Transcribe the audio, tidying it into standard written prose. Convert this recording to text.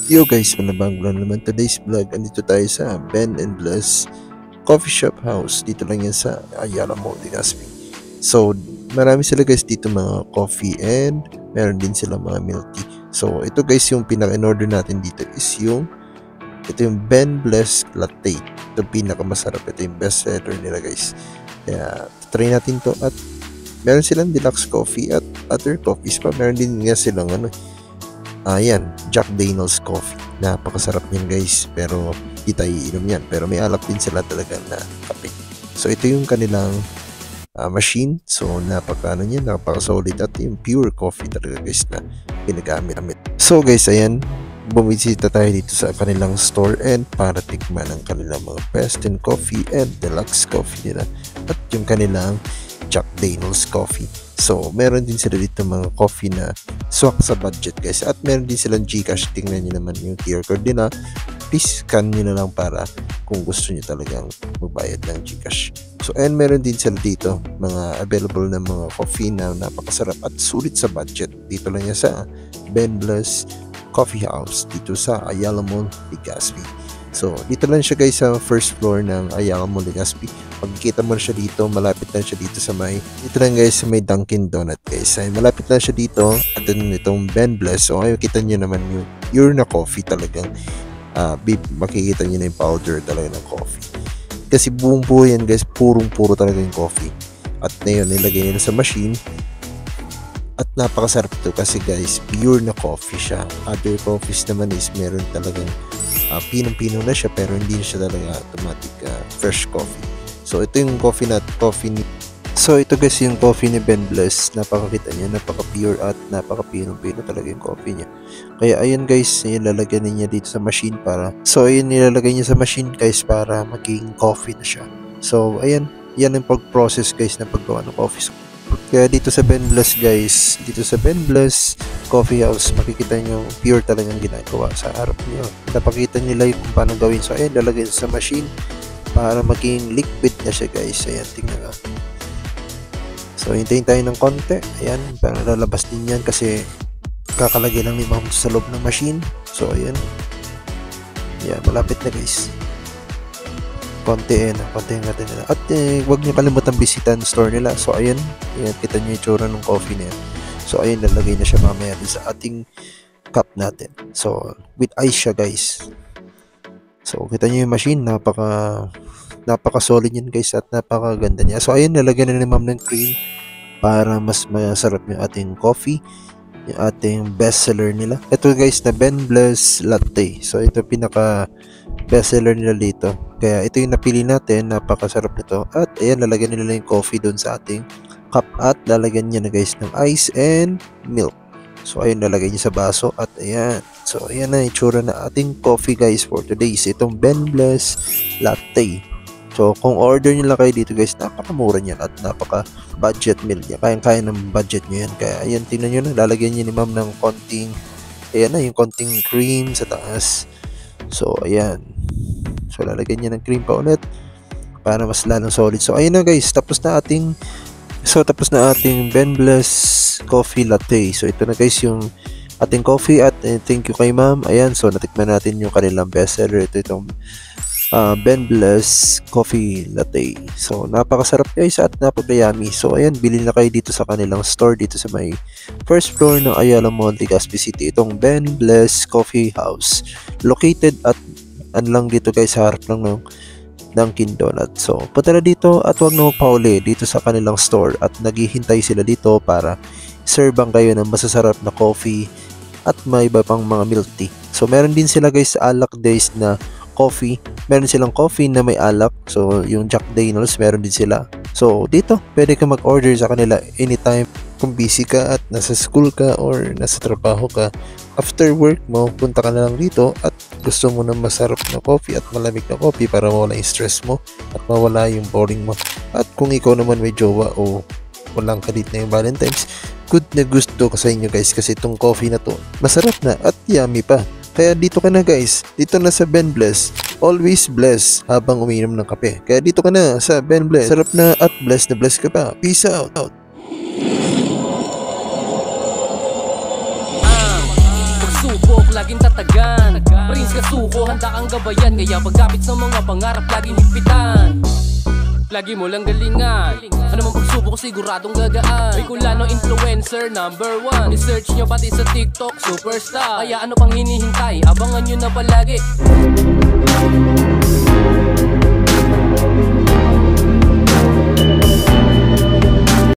Yo guys, panabang vlog naman today's vlog. Andito tayo sa Ben and Bless Coffee Shop House. Dito lang yan sa Ayala Mall, Legazpi. So, marami sila guys dito mga coffee and meron din sila mga milk tea. So, ito guys yung pinaka-in-order natin dito is ito yung Ben Bless Latte. Ito pinaka-masarap. Ito yung best seller nila guys. Kaya, try natin to at meron silang deluxe coffee at other coffees pa. Meron din nga silang ayan, Jack Daniel's coffee. Napakasarap niyan guys. Pero hindi tayo iinom yan. Pero may alak din sila talaga na kape. So ito yung kanilang machine. So napaka-solid at yung pure coffee talaga guys na ginagamit. So guys, ayan. Bumisita tayo dito sa kanilang store and para tikman ang kanilang mga best in coffee and deluxe coffee nila. At yung kanilang Jack Daniel's coffee. So, meron din sila dito mga coffee na swak sa budget guys. At meron din silang Gcash. Tingnan nyo naman yung QR code nila. Please scan nyo na lang para kung gusto nyo talagang magbayad ng Gcash. So, and meron din sila dito mga available na mga coffee na napakasarap at sulit sa budget. Dito lang yan sa Ben Bless Coffee House dito sa Ayala Mall, Legazpi. So, dito lang siya guys sa first floor ng Ayala Mall, Legazpi. Pagkikita mo na siya dito, malapit lang siya dito sa dito lang guys sa may Dunkin Donut guys. Ay, malapit lang siya dito at then itong Ben Bless. So, ayun, kita nyo naman yung pure na coffee talagang makikita nyo na yung powder talaga ng coffee. Kasi buong buo yan guys, puro talaga yung coffee. At ngayon, nilagay nila sa machine. At napakasarap ito kasi guys, pure na coffee siya. Other coffees naman is meron talagang pinong-pino na siya pero hindi na siya talaga automatic fresh coffee. So ito yung coffee ni So ito guys yung coffee ni Ben Bless. Napakakita niya, napaka-pure at napaka-pino-pino talaga yung coffee niya. Kaya ayun guys, ilalagay niya dito sa machine para nilalagay niya sa machine guys para maging coffee na siya. So ayan, yan ang pag-process guys na paggawa ng coffee. Kaya dito sa Ben Bless guys, dito sa Ben Bless Coffee House, makikita nyo pure talagang ginagawa sa harap nyo. Napakita nila kung paano gawin. So ayan, lalagay sa machine para maging liquid na siya guys. Ayan, tingnan nga. So hintayin tayo ng konti. Ayan, para lalabas din yan kasi kakalagay lang ni ma'am sa loob ng machine. So ayan. Ayan, malapit na guys. Konti natin nila. At huwag nyo kalimutan bisitahan store nila. So ayan, kita nyo yung tsura ng coffee na yan. So ayun, lalagay na siya mamaya sa ating cup natin. So with ice siya guys. So kita nyo yung machine, napaka solid yan guys at napakaganda niya. So ayun, lalagyan na ni ma'am ng cream para mas masarap yung ating coffee, yung ating best seller nila. Ito guys na Ben Bless Latte. So ito pinaka best seller nila dito. Kaya ito yung napili natin, napakasarap nito. At ayan, lalagyan nila yung coffee doon sa ating cup at lalagyan niya na guys ng ice and milk. So ayun, lalagay niya sa baso at ayan. So ayan na itsura na ating coffee guys for today's itong Ben Bless Latte. So kung order nyo lang kayo dito guys, napakamura niyan at napaka budget meal niya. Kayang-kaya ng budget nyo yan. Kaya ayan, tingnan nyo na, lalagyan niya ni ma'am ng konting, ayan na yung konting cream sa taas. So ayan. So lalagyan niya ng cream pa ulit para mas lalong solid. So ayun na guys, tapos na ating Ben Bless Coffee Latte. So ito na guys yung ating coffee at thank you kay ma'am. Ayan, so natikman natin yung kanilang best seller. Ito itong Ben Bless Coffee Latte. So napakasarap guys at napaka-yummy. So ayan, bilhin na kayo dito sa kanilang store dito sa may first floor ng Ayala Mall, Legazpi City. Itong Ben Bless Coffee House. Located at lang dito guys, sa harap lang ng Dunkin Donut. So punta na dito at huwag na magpauli dito sa kanilang store at naghihintay sila dito para serban kayo ng masasarap na coffee at may iba pang mga milk tea. So meron din sila guys alak days na coffee. Meron silang coffee na may alak. So yung Jack Daniel's meron din sila. So dito pwede ka mag-order sa kanila anytime kung busy ka at nasa school ka or nasa trabaho ka. After work mo, punta ka na lang dito at gusto mo ng masarap na coffee at malamig na coffee para mawala yung stress mo at mawala yung boring mo. At kung ikaw naman may jowa o walang kadit na yung Valentine's, good na gusto ka sa inyo guys kasi itong coffee na to masarap na at yummy pa. Kaya dito ka na guys, dito na sa Ben Bless. Always bless habang umiinom ng kape. Kaya dito ka na sa Ben Bless. Sarap na at bless na bless ka pa. Peace out. Pagsubok sulok laging tatagan. Prince Kasuko, handa kang gabayan, kaya pagkapit sa mga pangarap laging higpitan. Lagi mo lang galingan, ano mang pagsubok siguradong gagaan. May kulano influencer #1, i-search nyo pati sa TikTok superstar. Kaya ano pang hinihintay, abangan nyo na palagi.